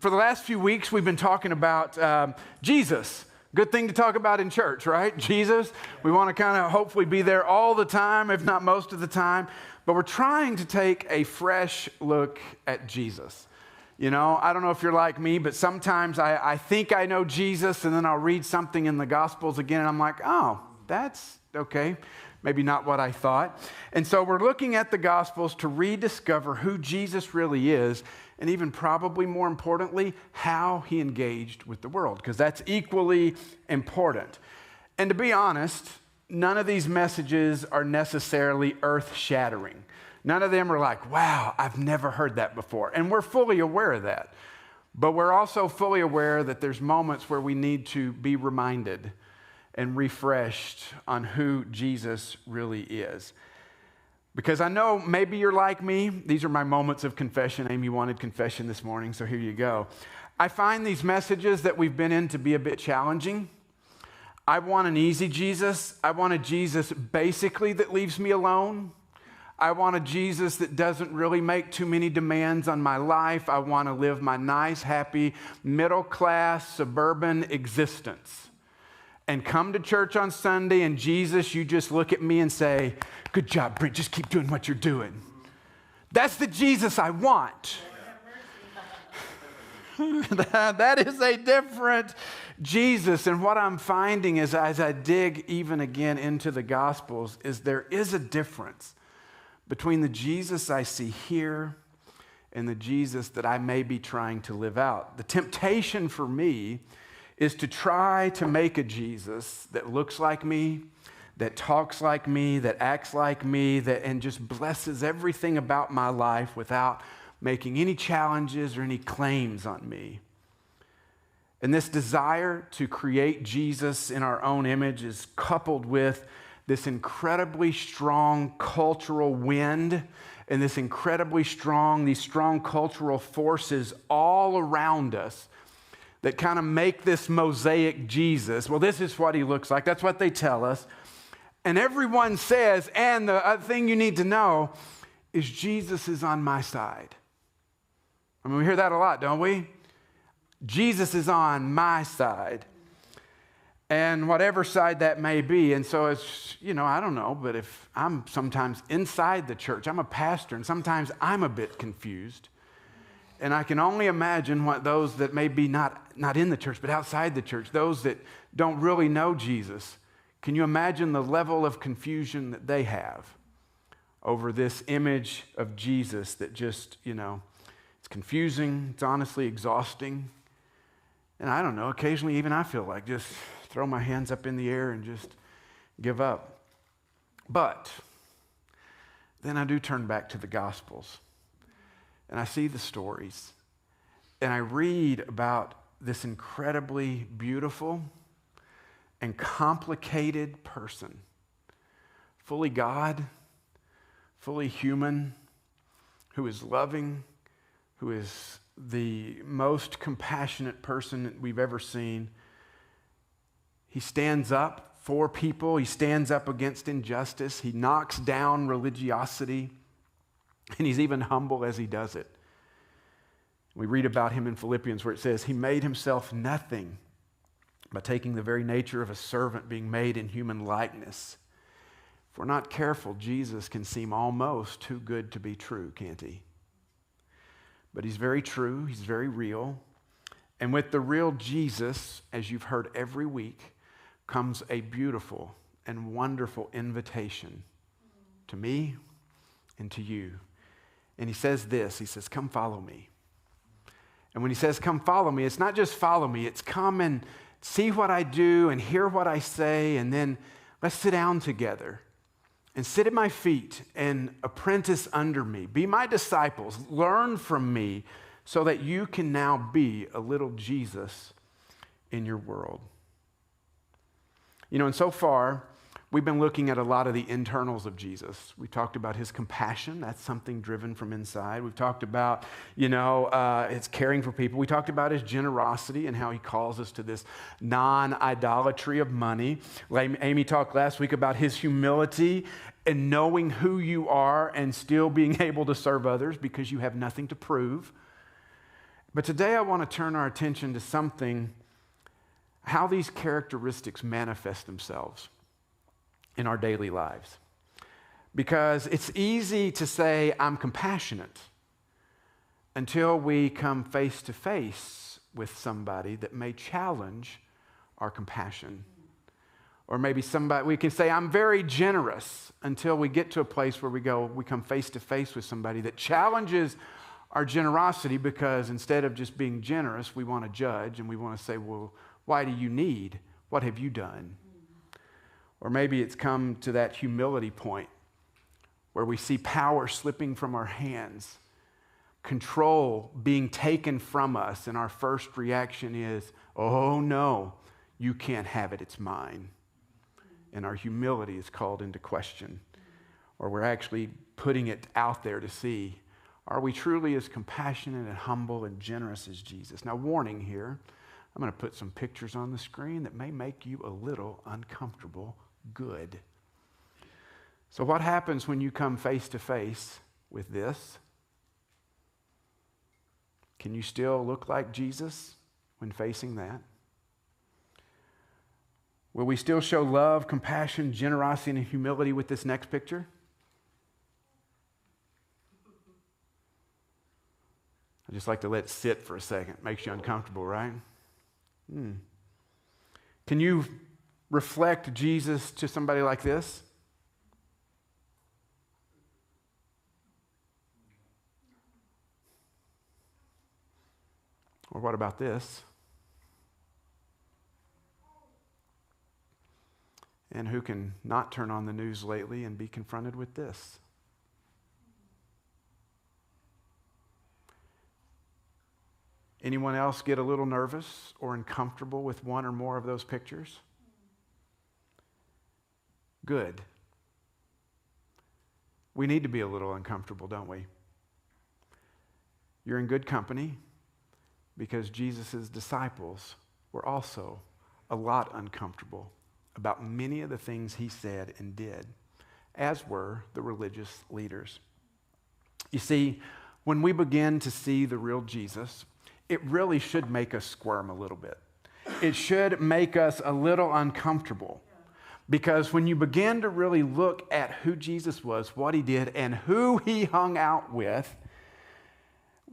For the last few weeks, we've been talking about Jesus. Good thing to talk about in church, right? Jesus. We want to kind of hopefully be there all the time, if not most of the time. But we're trying to take a fresh look at Jesus. You know, I don't know if you're like me, but sometimes I think I know Jesus, and then I'll read something in the Gospels again, and I'm like, oh, that's okay. Maybe not what I thought. And so we're looking at the Gospels to rediscover who Jesus really is, and even probably more importantly, how he engaged with the world, because that's equally important. And to be honest, none of these messages are necessarily earth-shattering. None of them are like, wow, I've never heard that before. And we're fully aware of that. But we're also fully aware that there's moments where we need to be reminded and refreshed on who Jesus really is. Because I know maybe you're like me. These are my moments of confession. Amy wanted confession this morning, so here you go. I find these messages that we've been in to be a bit challenging. I want an easy Jesus. I want a Jesus basically that leaves me alone. I want a Jesus that doesn't really make too many demands on my life. I want to live my nice, happy, middle-class, suburban existence. And come to church on Sunday, and Jesus, you just look at me and say, good job, Brent, just keep doing what you're doing. That's the Jesus I want. That is a different Jesus. And what I'm finding is, as I dig even again into the Gospels, is there is a difference between the Jesus I see here and the Jesus that I may be trying to live out. The temptation for me is to try to make a Jesus that looks like me, that talks like me, that acts like me, and just blesses everything about my life without making any challenges or any claims on me. And this desire to create Jesus in our own image is coupled with this incredibly strong cultural wind and these strong cultural forces all around us that kind of make this mosaic Jesus. Well, this is what he looks like. That's what they tell us. And everyone says, and the other thing you need to know is Jesus is on my side. I mean, we hear that a lot, don't we? Jesus is on my side. And whatever side that may be. And so it's, I don't know, but if I'm sometimes inside the church, I'm a pastor, and sometimes I'm a bit confused. And I can only imagine what those that may be not in the church, but outside the church, those that don't really know Jesus, can you imagine the level of confusion that they have over this image of Jesus that just, it's confusing, it's honestly exhausting. And I don't know, occasionally even I feel like just throw my hands up in the air and just give up. But then I do turn back to the Gospels. And I see the stories, and I read about this incredibly beautiful and complicated person, fully God, fully human, who is loving, who is the most compassionate person that we've ever seen. He stands up for people. He stands up against injustice. He knocks down religiosity. And he's even humble as he does it. We read about him in Philippians where it says, he made himself nothing by taking the very nature of a servant, being made in human likeness. If we're not careful, Jesus can seem almost too good to be true, can't he? But he's very true. He's very real. And with the real Jesus, as you've heard every week, comes a beautiful and wonderful invitation to me and to you. And he says this, he says, come follow me. And when he says, come follow me, it's not just follow me, it's come and see what I do and hear what I say, and then let's sit down together and sit at my feet and apprentice under me. Be my disciples, learn from me so that you can now be a little Jesus in your world. And so far, we've been looking at a lot of the internals of Jesus. We talked about his compassion. That's something driven from inside. We've talked about, his caring for people. We talked about his generosity and how he calls us to this non-idolatry of money. Amy talked last week about his humility and knowing who you are and still being able to serve others because you have nothing to prove. But today I want to turn our attention to something, how these characteristics manifest themselves in our daily lives. Because it's easy to say, I'm compassionate, until we come face to face with somebody that may challenge our compassion. Or maybe we can say, I'm very generous, until we get to a place where we come face to face with somebody that challenges our generosity, because instead of just being generous, we want to judge and we want to say, well, why do you need? What have you done? Or maybe it's come to that humility point where we see power slipping from our hands, control being taken from us, and our first reaction is, oh no, you can't have it, it's mine. And our humility is called into question. Or we're actually putting it out there to see, are we truly as compassionate and humble and generous as Jesus? Now, warning here, I'm going to put some pictures on the screen that may make you a little uncomfortable. Good. So what happens when you come face to face with this? Can you still look like Jesus when facing that? Will we still show love, compassion, generosity, and humility with this next picture? I just like to let it sit for a second. Makes you uncomfortable, right? Can you reflect Jesus to somebody like this? Or what about this? And who can not turn on the news lately and be confronted with this? Anyone else get a little nervous or uncomfortable with one or more of those pictures? Good. We need to be a little uncomfortable, don't we? You're in good company, because Jesus' disciples were also a lot uncomfortable about many of the things he said and did, as were the religious leaders. You see, when we begin to see the real Jesus, it really should make us squirm a little bit. It should make us a little uncomfortable. Because when you begin to really look at who Jesus was, what he did, and who he hung out with,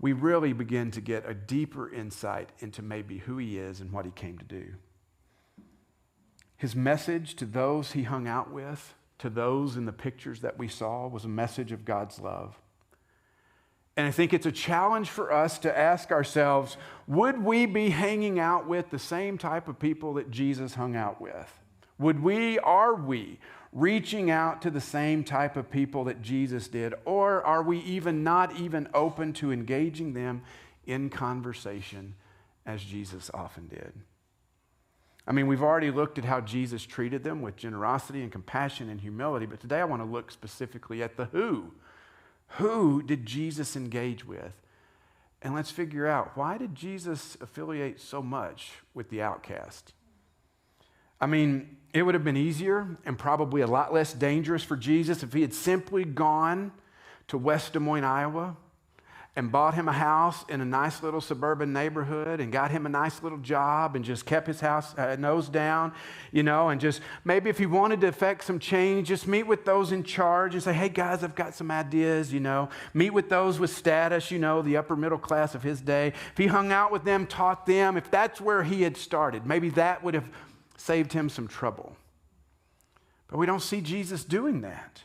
we really begin to get a deeper insight into maybe who he is and what he came to do. His message to those he hung out with, to those in the pictures that we saw, was a message of God's love. And I think it's a challenge for us to ask ourselves, would we be hanging out with the same type of people that Jesus hung out with? Are we reaching out to the same type of people that Jesus did? Or are we not even open to engaging them in conversation as Jesus often did? I mean, we've already looked at how Jesus treated them with generosity and compassion and humility, but today I want to look specifically at the who. Who did Jesus engage with? And let's figure out, why did Jesus affiliate so much with the outcast? I mean, it would have been easier and probably a lot less dangerous for Jesus if he had simply gone to West Des Moines, Iowa, and bought him a house in a nice little suburban neighborhood and got him a nice little job and just kept his house nose down, and just maybe if he wanted to effect some change, just meet with those in charge and say, hey guys, I've got some ideas, meet with those with status, the upper middle class of his day. If he hung out with them, taught them, if that's where he had started, maybe that would have saved him some trouble. But we don't see Jesus doing that.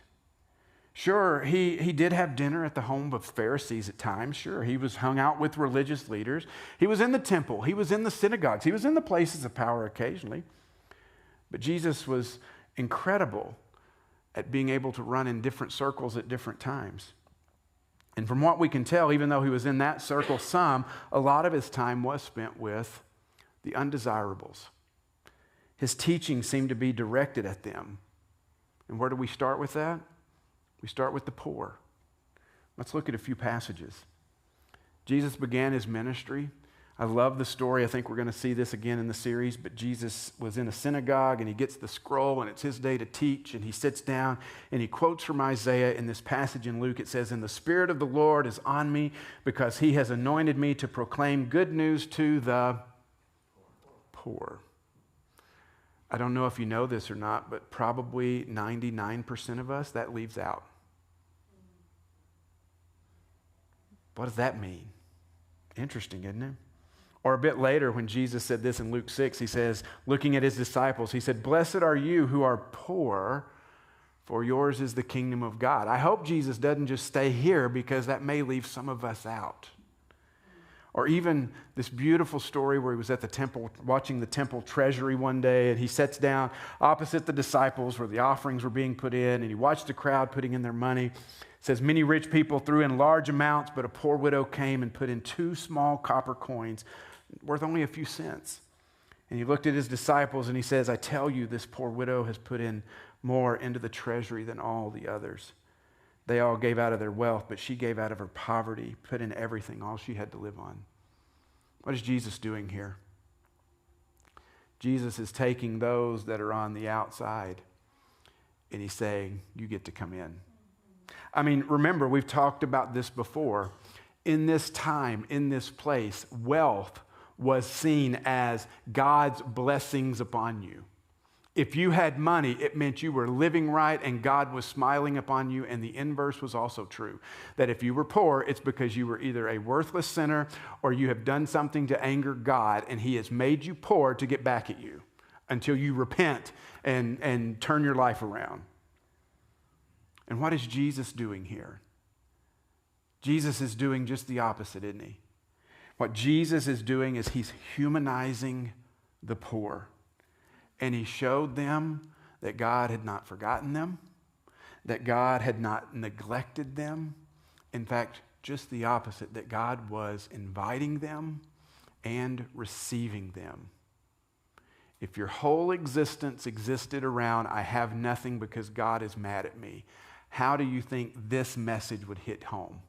Sure, he did have dinner at the home of Pharisees at times. Sure, he was hung out with religious leaders. He was in the temple. He was in the synagogues. He was in the places of power occasionally. But Jesus was incredible at being able to run in different circles at different times. And from what we can tell, even though he was in that circle a lot of his time was spent with the undesirables. His teaching seemed to be directed at them. And where do we start with that? We start with the poor. Let's look at a few passages. Jesus began his ministry. I love the story. I think we're going to see this again in the series, but Jesus was in a synagogue and he gets the scroll and it's his day to teach, and he sits down and he quotes from Isaiah in this passage in Luke. It says, "And the Spirit of the Lord is on me because he has anointed me to proclaim good news to the poor." I don't know if you know this or not, but probably 99% of us, that leaves out. What does that mean? Interesting, isn't it? Or a bit later, when Jesus said this in Luke 6, he says, looking at his disciples, he said, "Blessed are you who are poor, for yours is the kingdom of God." I hope Jesus doesn't just stay here, because that may leave some of us out. Or even this beautiful story where he was at the temple, watching the temple treasury one day, and he sits down opposite the disciples where the offerings were being put in, and he watched the crowd putting in their money. It says, "Many rich people threw in large amounts, but a poor widow came and put in 2 small copper coins, worth only a few cents. And he looked at his disciples and he says, 'I tell you, this poor widow has put in more into the treasury than all the others. They all gave out of their wealth, but she gave out of her poverty, put in everything, all she had to live on.'" What is Jesus doing here? Jesus is taking those that are on the outside and he's saying, "You get to come in." I mean, remember, we've talked about this before. In this time, in this place, wealth was seen as God's blessings upon you. If you had money, it meant you were living right and God was smiling upon you. And the inverse was also true. That if you were poor, it's because you were either a worthless sinner or you have done something to anger God, and he has made you poor to get back at you until you repent and turn your life around. And what is Jesus doing here? Jesus is doing just the opposite, isn't he? What Jesus is doing is he's humanizing the poor. And he showed them that God had not forgotten them, that God had not neglected them. In fact, just the opposite, that God was inviting them and receiving them. If your whole existence existed around, "I have nothing because God is mad at me," how do you think this message would hit home?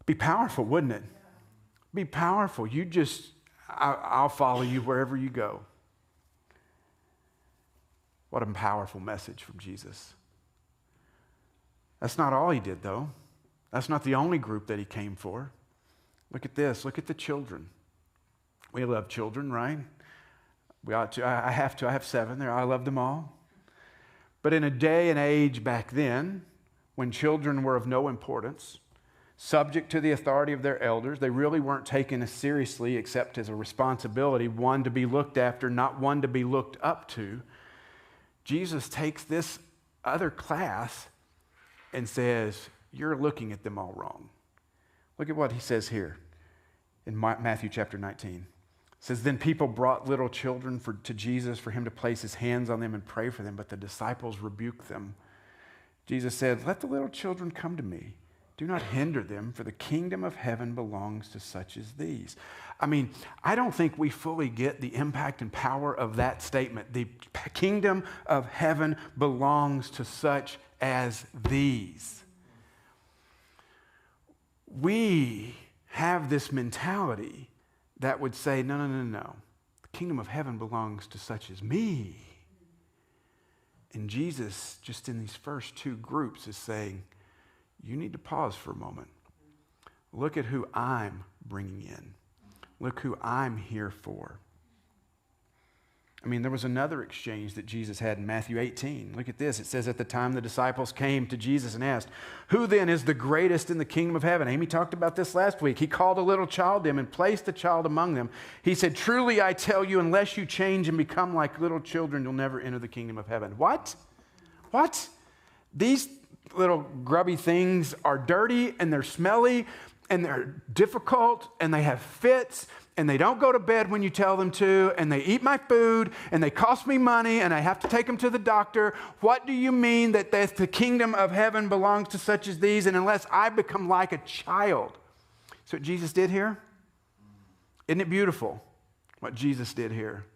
Be powerful, wouldn't it? Be powerful. I'll follow you wherever you go. What a powerful message from Jesus. That's not all he did, though. That's not the only group that he came for. Look at this. Look at the children. We love children, right? We ought to. I have to. I have 7 there. I love them all. But in a day and age back then, when children were of no importance, subject to the authority of their elders, they really weren't taken as seriously except as a responsibility, one to be looked after, not one to be looked up to. Jesus takes this other class and says, "You're looking at them all wrong." Look at what he says here in Matthew chapter 19. It says, "Then people brought little children to Jesus for him to place his hands on them and pray for them, but the disciples rebuked them. Jesus said, 'Let the little children come to me. Do not hinder them, for the kingdom of heaven belongs to such as these.'" I mean, I don't think we fully get the impact and power of that statement. The kingdom of heaven belongs to such as these. We have this mentality that would say, no. The kingdom of heaven belongs to such as me. And Jesus, just in these first 2 groups, is saying, you need to pause for a moment. Look at who I'm bringing in. Look who I'm here for. I mean, there was another exchange that Jesus had in Matthew 18. Look at this. It says, "At the time the disciples came to Jesus and asked, 'Who then is the greatest in the kingdom of heaven?'" Amy talked about this last week. He called a little child to him and placed the child among them. He said, "Truly I tell you, unless you change and become like little children, you'll never enter the kingdom of heaven." What? These little grubby things are dirty and they're smelly and they're difficult and they have fits and they don't go to bed when you tell them to, and they eat my food and they cost me money and I have to take them to the doctor. What do you mean that the kingdom of heaven belongs to such as these, and unless I become like a child? So what Jesus did here? Isn't it beautiful what Jesus did here?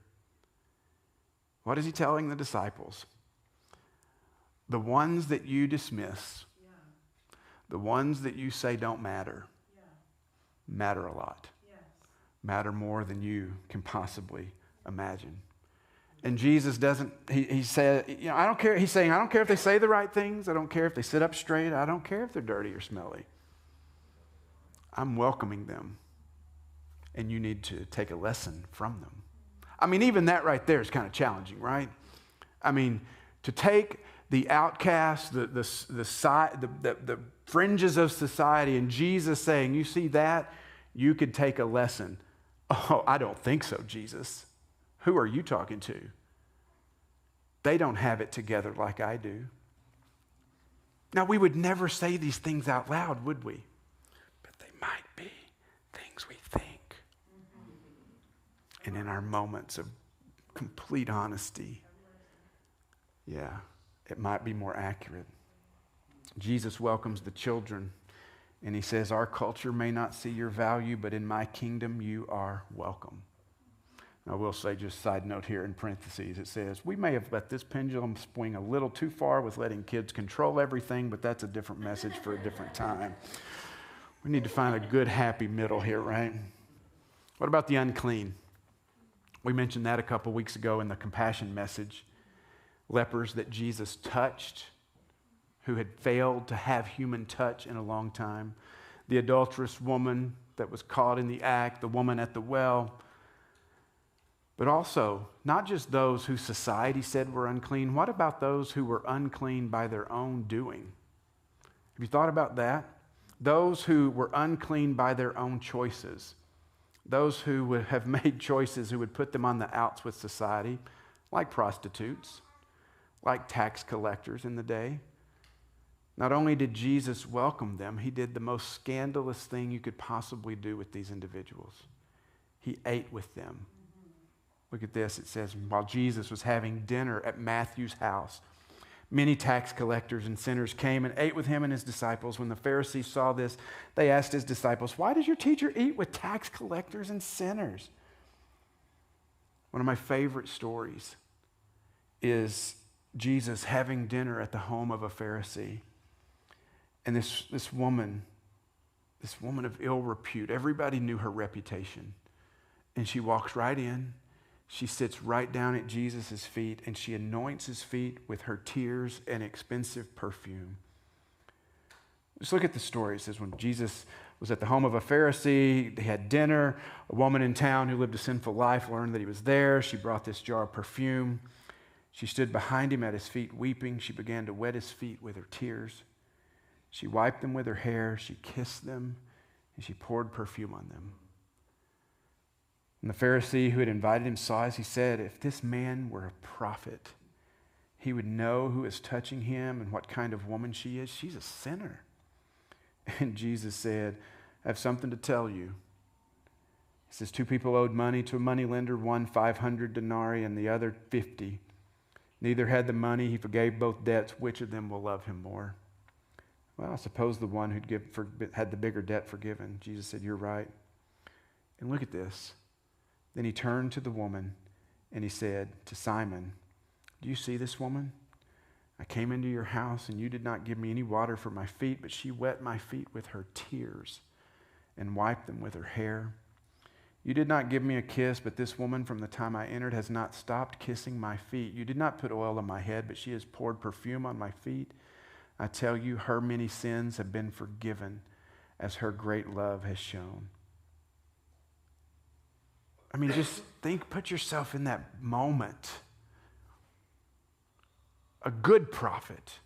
What is he telling the disciples? The ones that you dismiss, the ones that you say don't matter, matter a lot. Yes. Matter more than you can possibly imagine. And Jesus doesn't, he said, I don't care. He's saying, I don't care if they say the right things. I don't care if they sit up straight. I don't care if they're dirty or smelly. I'm welcoming them. And you need to take a lesson from them. I mean, even that right there is kind of challenging, right? I mean, to take the outcasts, the fringes of society, and Jesus saying, you see that? You could take a lesson. Oh, I don't think so, Jesus. Who are you talking to? They don't have it together like I do. Now, we would never say these things out loud, would we? But they might be things we think. And in our moments of complete honesty, yeah, it might be more accurate. Jesus welcomes the children, and he says, our culture may not see your value, but in my kingdom you are welcome. I will say, just side note here in parentheses, it says, we may have let this pendulum swing a little too far with letting kids control everything, but that's a different message for a different time. We need to find a good, happy middle here, right? What about the unclean? We mentioned that a couple weeks ago in the compassion message. Lepers that Jesus touched, who had failed to have human touch in a long time. The adulterous woman that was caught in the act, the woman at the well. But also, not just those who society said were unclean. What about those who were unclean by their own doing? Have you thought about that? Those who were unclean by their own choices. Those who would have made choices who would put them on the outs with society, like prostitutes, like tax collectors in the day. Not only did Jesus welcome them, he did the most scandalous thing you could possibly do with these individuals. He ate with them. Look at this. It says, while Jesus was having dinner at Matthew's house, many tax collectors and sinners came and ate with him and his disciples. When the Pharisees saw this, they asked his disciples, why does your teacher eat with tax collectors and sinners? One of my favorite stories is Jesus having dinner at the home of a Pharisee. And this woman of ill repute, everybody knew her reputation. And she walks right in. She sits right down at Jesus' feet, and she anoints his feet with her tears and expensive perfume. Just look at the story. It says when Jesus was at the home of a Pharisee, they had dinner. A woman in town who lived a sinful life learned that he was there. She brought this jar of perfume. She stood behind him at his feet weeping. She began to wet his feet with her tears. She wiped them with her hair. She kissed them, and she poured perfume on them. And the Pharisee who had invited him saw as he said, if this man were a prophet, he would know who is touching him and what kind of woman she is. She's a sinner. And Jesus said, I have something to tell you. He says, 2 people owed money to a moneylender, one 500 denarii and the other 50. Neither had the money. He forgave both debts. Which of them will love him more? Well, I suppose the one who had the bigger debt forgiven. Jesus said, you're right. And look at this. Then he turned to the woman and he said to Simon, do you see this woman? I came into your house and you did not give me any water for my feet, but she wet my feet with her tears and wiped them with her hair. You did not give me a kiss, but this woman from the time I entered has not stopped kissing my feet. You did not put oil on my head, but she has poured perfume on my feet. I tell you, her many sins have been forgiven as her great love has shown. I mean, just put yourself in that moment. A good prophet,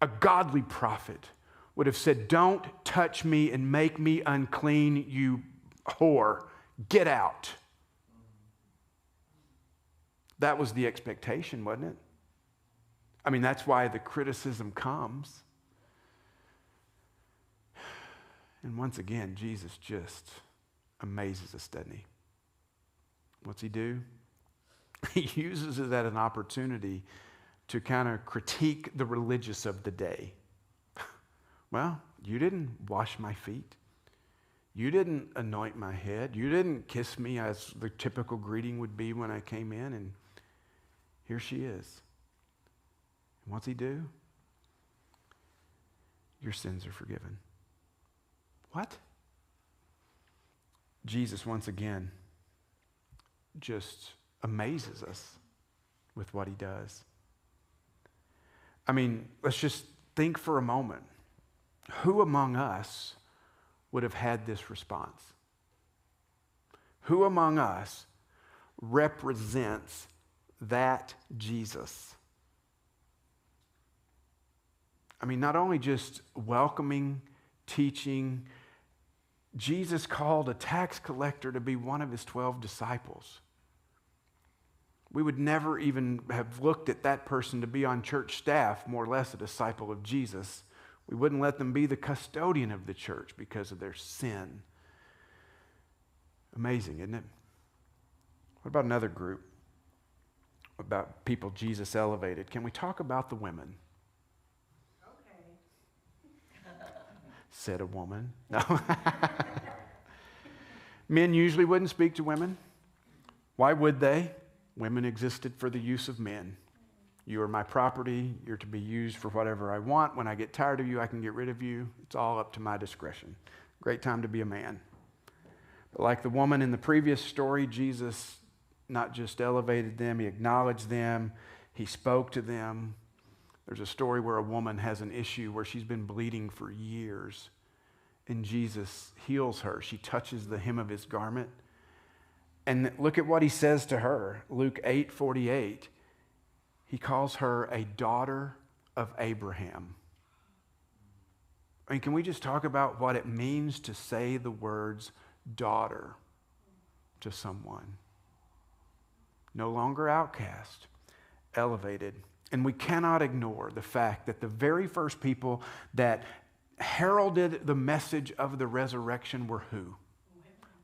a godly prophet would have said, don't touch me and make me unclean, you whore. Get out. That was the expectation, wasn't it? I mean, that's why the criticism comes. And once again, Jesus just amazes us, doesn't he? What's he do? He uses it as an opportunity to kind of critique the religious of the day. Well, you didn't wash my feet. You didn't anoint my head. You didn't kiss me as the typical greeting would be when I came in, and here she is. And what's he do? Your sins are forgiven. What? Jesus, once again, just amazes us with what he does. I mean, let's just think for a moment. Who among us would have had this response? Who among us represents that Jesus? I mean, not only just welcoming, teaching, Jesus called a tax collector to be one of his 12 disciples. We would never even have looked at that person to be on church staff, more or less a disciple of Jesus. We wouldn't let them be the custodian of the church because of their sin. Amazing, isn't it? What about another group? About people Jesus elevated. Can we talk about the women? Said a woman. No. Men usually wouldn't speak to women. Why would they? Women existed for the use of men. You are my property. You're to be used for whatever I want. When I get tired of you, I can get rid of you. It's all up to my discretion. Great time to be a man. But like the woman in the previous story, Jesus not just elevated them, he acknowledged them, he spoke to them. There's a story where a woman has an issue where she's been bleeding for years, and Jesus heals her. She touches the hem of his garment. And look at what he says to her. Luke 8:48. He calls her a daughter of Abraham. I mean, can we just talk about what it means to say the words daughter to someone? No longer outcast, elevated. And we cannot ignore the fact that the very first people that heralded the message of the resurrection were who?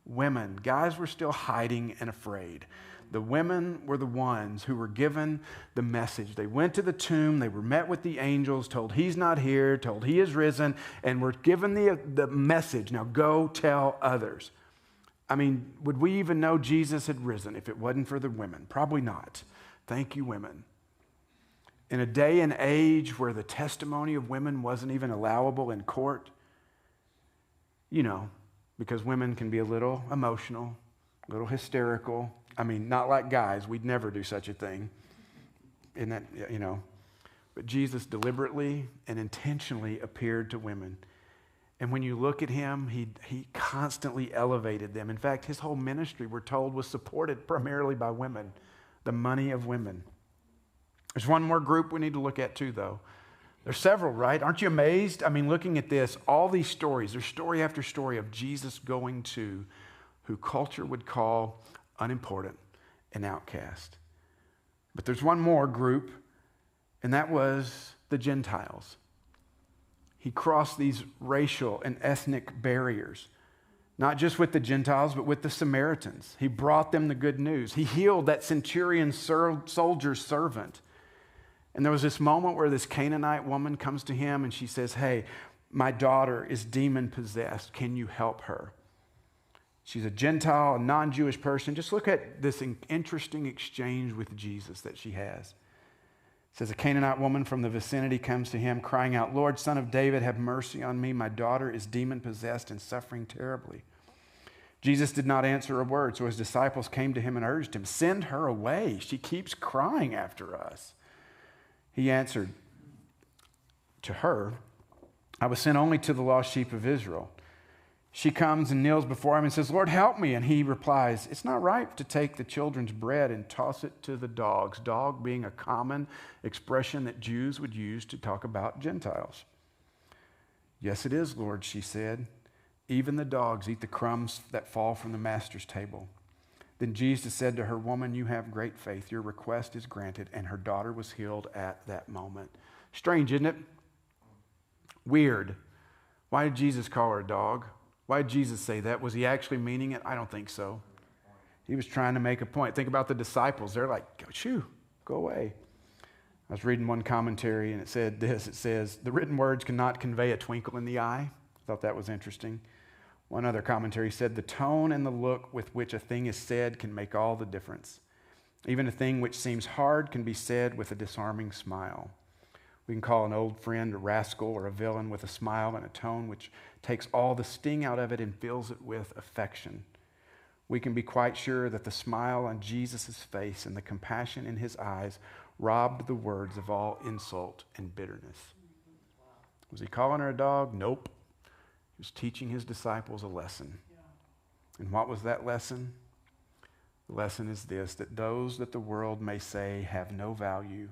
Women. Guys were still hiding and afraid. The women were the ones who were given the message. They went to the tomb, they were met with the angels, told he's not here, told he is risen, and were given the message. Now go tell others. I mean, would we even know Jesus had risen if it wasn't for the women? Probably not. Thank you, women. In a day and age where the testimony of women wasn't even allowable in court, you know, because women can be a little emotional, a little hysterical. I mean, not like guys. We'd never do such a thing. Isn't that, you know? But Jesus deliberately and intentionally appeared to women. And when you look at him, he constantly elevated them. In fact, his whole ministry, we're told, was supported primarily by women, the money of women. There's one more group we need to look at too, though. There's several, right? Aren't you amazed? I mean, looking at this, all these stories, there's story after story of Jesus going to who culture would call unimportant and outcast. But there's one more group, and that was the Gentiles. He crossed these racial and ethnic barriers, not just with the Gentiles, but with the Samaritans. He brought them the good news. He healed that centurion soldier's servant. And there was this moment where this Canaanite woman comes to him and she says, hey, my daughter is demon-possessed. Can you help her? She's a Gentile, a non-Jewish person. Just look at this interesting exchange with Jesus that she has. It says, a Canaanite woman from the vicinity comes to him crying out, Lord, Son of David, have mercy on me. My daughter is demon-possessed and suffering terribly. Jesus did not answer a word, so his disciples came to him and urged him, send her away. She keeps crying after us. He answered to her, I was sent only to the lost sheep of Israel. She comes and kneels before him and says, Lord, help me. And he replies, it's not right to take the children's bread and toss it to the dogs. Dog being a common expression that Jews would use to talk about Gentiles. Yes, it is, Lord, she said. Even the dogs eat the crumbs that fall from the master's table. Then Jesus said to her, woman, you have great faith. Your request is granted. And her daughter was healed at that moment. Strange, isn't it? Weird. Why did Jesus call her a dog? Why did Jesus say that? Was he actually meaning it? I don't think so. He was trying to make a point. Think about the disciples. They're like, shoo, go away. I was reading one commentary and it said this. It says, the written words cannot convey a twinkle in the eye. I thought that was interesting. One other commentary said, the tone and the look with which a thing is said can make all the difference. Even a thing which seems hard can be said with a disarming smile. We can call an old friend a rascal or a villain with a smile and a tone which takes all the sting out of it and fills it with affection. we can be quite sure that the smile on Jesus' face and the compassion in his eyes robbed the words of all insult and bitterness. Was he calling her a dog? Nope. He was teaching his disciples a lesson. And what was that lesson? The lesson is this, that those that the world may say have no value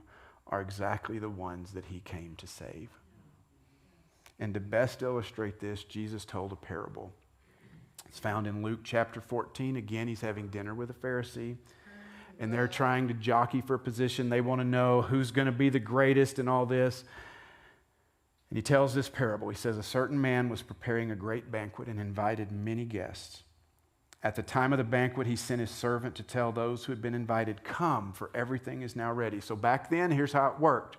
are exactly the ones that he came to save. And to best illustrate this, Jesus told a parable. It's found in Luke chapter 14. Again, he's having dinner with a Pharisee, and they're trying to jockey for position. They want to know who's going to be the greatest and all this. And he tells this parable. He says, a certain man was preparing a great banquet and invited many guests. At the time of the banquet, he sent his servant to tell those who had been invited, come, for everything is now ready. So back then, here's how it worked.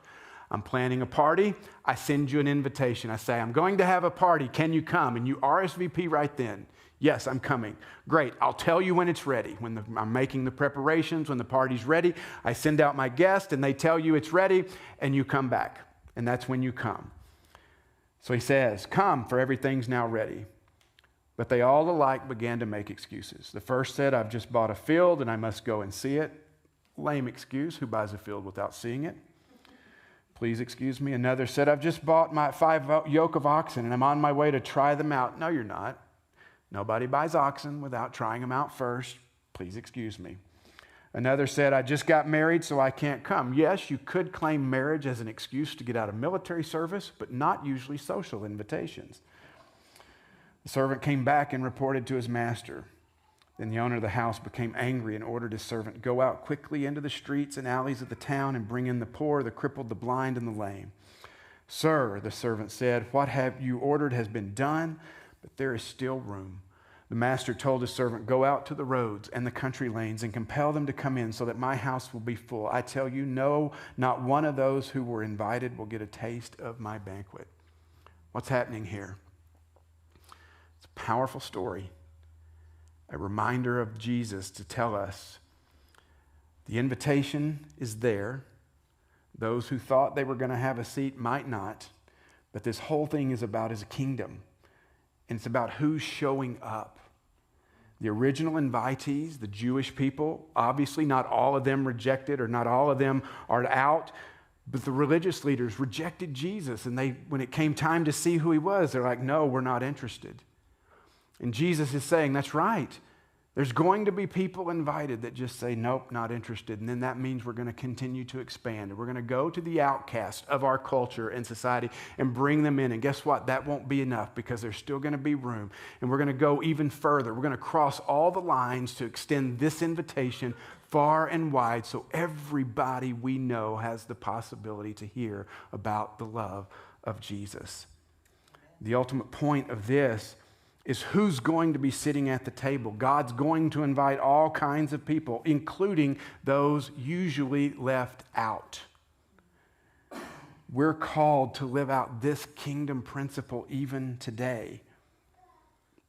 I'm planning a party. I send you an invitation. I say, I'm going to have a party. Can you come? And you RSVP right then. Yes, I'm coming. Great. I'll tell you when it's ready. When I'm making the preparations, when the party's ready, I send out my guest and they tell you it's ready and you come back. And that's when you come. So he says, come, for everything's now ready. But they all alike began to make excuses. The first said, I've just bought a field and I must go and see it. Lame excuse. Who buys a field without seeing it? Please excuse me. Another said, I've just bought my 5 yoke of oxen and I'm on my way to try them out. No, you're not. Nobody buys oxen without trying them out first. Please excuse me. Another said, I just got married, so I can't come. Yes, you could claim marriage as an excuse to get out of military service, but not usually social invitations. The servant came back and reported to his master. Then the owner of the house became angry and ordered his servant, go out quickly into the streets and alleys of the town and bring in the poor, the crippled, the blind, and the lame. Sir, the servant said, what have you ordered has been done, but there is still room. The master told his servant, go out to the roads and the country lanes and compel them to come in so that my house will be full. I tell you, no, not one of those who were invited will get a taste of my banquet. What's happening here? It's a powerful story, a reminder of Jesus to tell us the invitation is there. Those who thought they were going to have a seat might not, but this whole thing is about his kingdom. And it's about who's showing up. The original invitees, the Jewish people, obviously not all of them rejected or not all of them are out, but the religious leaders rejected Jesus. And when it came time to see who he was, they're like, no, we're not interested. And Jesus is saying, that's right. There's going to be people invited that just say, nope, not interested. And then that means we're going to continue to expand. And we're going to go to the outcast of our culture and society and bring them in. And guess what? That won't be enough because there's still going to be room. And we're going to go even further. We're going to cross all the lines to extend this invitation far and wide so everybody we know has the possibility to hear about the love of Jesus. The ultimate point of this is who's going to be sitting at the table. God's going to invite all kinds of people, including those usually left out. We're called to live out this kingdom principle even today.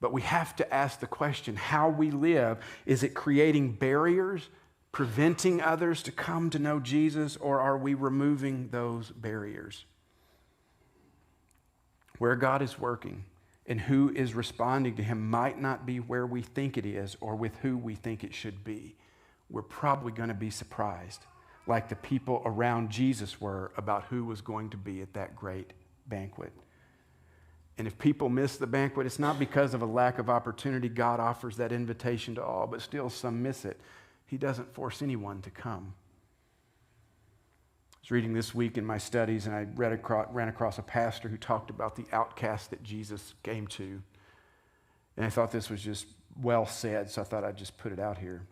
But we have to ask the question, how we live, is it creating barriers, preventing others to come to know Jesus, or are we removing those barriers? Where God is working and who is responding to him might not be where we think it is or with who we think it should be. We're probably going to be surprised, like the people around Jesus were, about who was going to be at that great banquet. And if people miss the banquet, it's not because of a lack of opportunity. God offers that invitation to all, but still some miss it. He doesn't force anyone to come. I was reading this week in my studies, and I ran across a pastor who talked about the outcast that Jesus came to. And I thought this was just well said, so I thought I'd just put it out here.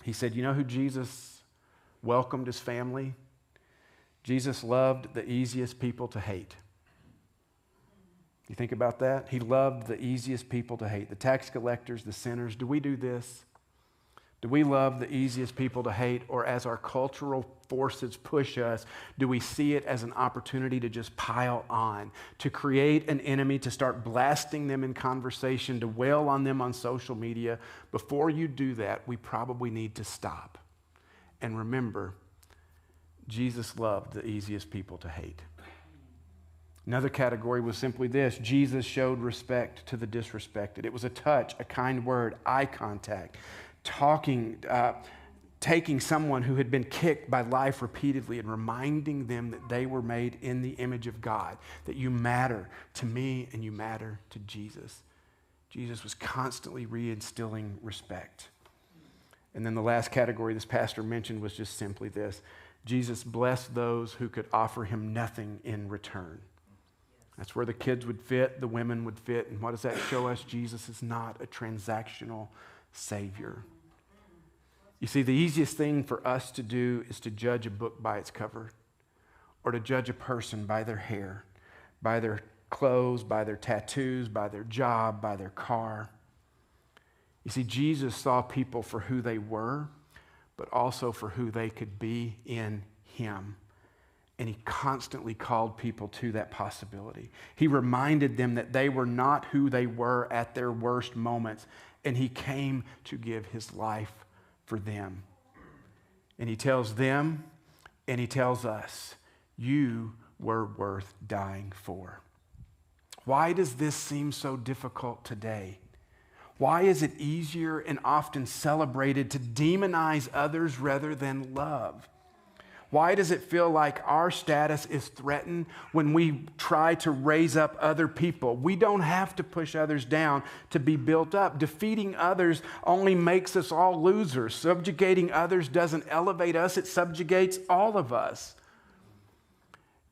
He said, you know who Jesus welcomed his family? Jesus loved the easiest people to hate. You think about that? He loved the easiest people to hate. The tax collectors, the sinners. Do we do this? Do we love the easiest people to hate, or as our cultural forces push us, do we see it as an opportunity to just pile on, to create an enemy, to start blasting them in conversation, to wail on them on social media? Before you do that, we probably need to stop. And remember, Jesus loved the easiest people to hate. Another category was simply this: Jesus showed respect to the disrespected. It was a touch, a kind word, eye contact, taking someone who had been kicked by life repeatedly and reminding them that they were made in the image of God, that you matter to me and you matter to Jesus. Jesus was constantly reinstilling respect. And then the last category this pastor mentioned was just simply this: Jesus blessed those who could offer him nothing in return. That's where the kids would fit, the women would fit. And what does that show us? Jesus is not a transactional Savior. You see, the easiest thing for us to do is to judge a book by its cover, or to judge a person by their hair, by their clothes, by their tattoos, by their job, by their car. You see, Jesus saw people for who they were, but also for who they could be in him. And he constantly called people to that possibility. He reminded them that they were not who they were at their worst moments, and he came to give his life for them. And he tells them, and he tells us, you were worth dying for. Why does this seem so difficult today? Why is it easier and often celebrated to demonize others rather than love? Why does it feel like our status is threatened when we try to raise up other people? We don't have to push others down to be built up. Defeating others only makes us all losers. Subjugating others doesn't elevate us, it subjugates all of us.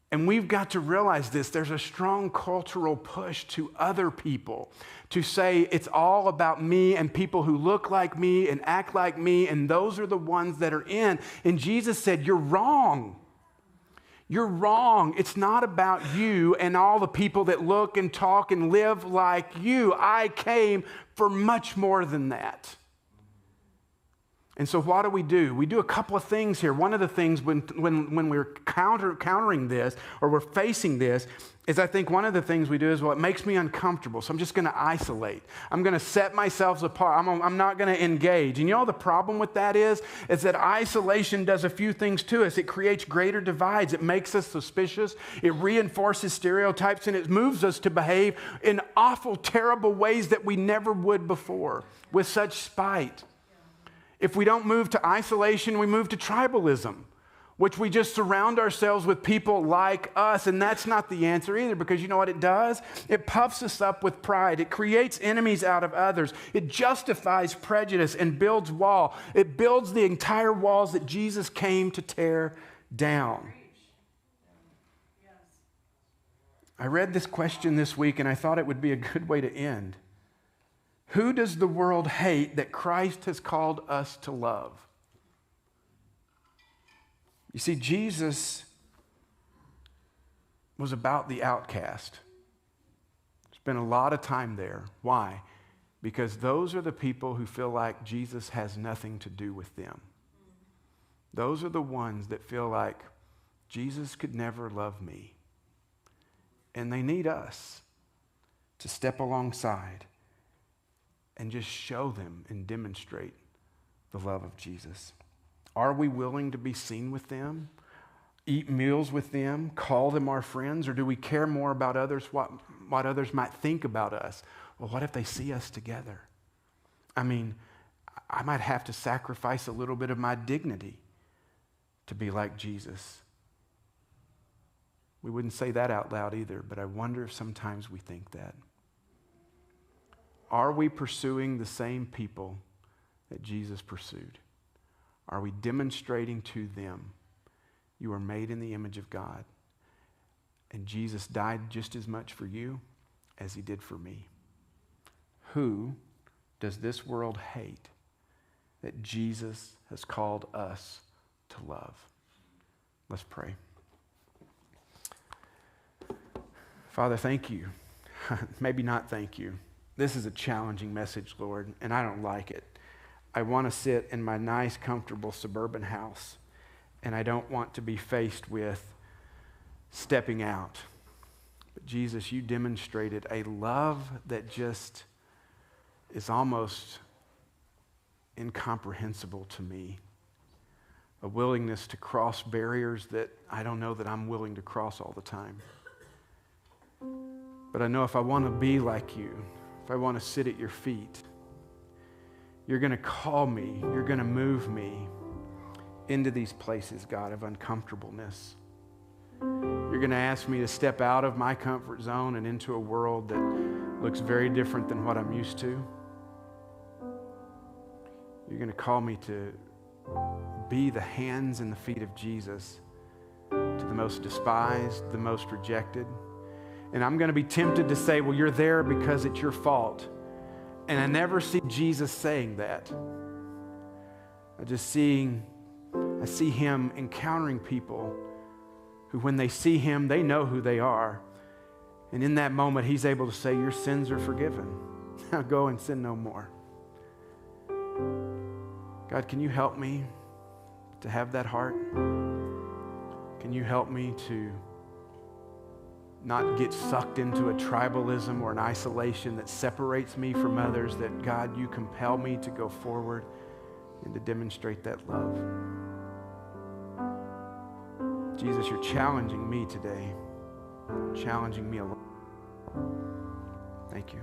And we've got to realize this. There's a strong cultural push to other people to say it's all about me and people who look like me and act like me, and those are the ones that are in. And Jesus said, you're wrong. You're wrong. It's not about you and all the people that look and talk and live like you. I came for much more than that. And so what do? We do a couple of things here. One of the things when we're countering this, or we're facing this, is I think one of the things we do is, well, it makes me uncomfortable, so I'm just going to isolate. I'm going to set myself apart. I'm not going to engage. And you know the problem with that is that isolation does a few things to us. It creates greater divides. It makes us suspicious. It reinforces stereotypes, and it moves us to behave in awful, terrible ways that we never would before, with such spite. If we don't move to isolation, we move to tribalism, which we just surround ourselves with people like us. And that's not the answer either, because you know what it does? It puffs us up with pride. It creates enemies out of others. It justifies prejudice and builds wall. It builds the entire walls that Jesus came to tear down. I read this question this week, and I thought it would be a good way to end. Who does the world hate that Christ has called us to love? You see, Jesus was about the outcast. Spent a lot of time there. Why? Because those are the people who feel like Jesus has nothing to do with them. Those are the ones that feel like Jesus could never love me. And they need us to step alongside and just show them and demonstrate the love of Jesus. Are we willing to be seen with them, eat meals with them, call them our friends, or do we care more about others, what others might think about us? Well, what if they see us together? I mean, I might have to sacrifice a little bit of my dignity to be like Jesus. We wouldn't say that out loud either, but I wonder if sometimes we think that. Are we pursuing the same people that Jesus pursued? Are we demonstrating to them, you are made in the image of God, and Jesus died just as much for you as he did for me? Who does this world hate that Jesus has called us to love? Let's pray. Father, thank you. Maybe not thank you. This is a challenging message, Lord, and I don't like it. I want to sit in my nice, comfortable suburban house, and I don't want to be faced with stepping out. But Jesus, you demonstrated a love that just is almost incomprehensible to me. A willingness to cross barriers that I don't know that I'm willing to cross all the time. But I know if I want to be like you, if I want to sit at your feet, you're going to call me, you're going to move me into these places, God, of uncomfortableness. You're going to ask me to step out of my comfort zone and into a world that looks very different than what I'm used to. You're going to call me to be the hands and the feet of Jesus to the most despised, the most rejected. And I'm going to be tempted to say, well, you're there because it's your fault. And I never see Jesus saying that. I see him encountering people who, when they see him, they know who they are. And in that moment, he's able to say, your sins are forgiven. Now go and sin no more. God, can you help me to have that heart? Can you help me to not get sucked into a tribalism or an isolation that separates me from others, that God, you compel me to go forward and to demonstrate that love. Jesus, you're challenging me today, challenging me a lot. Thank you.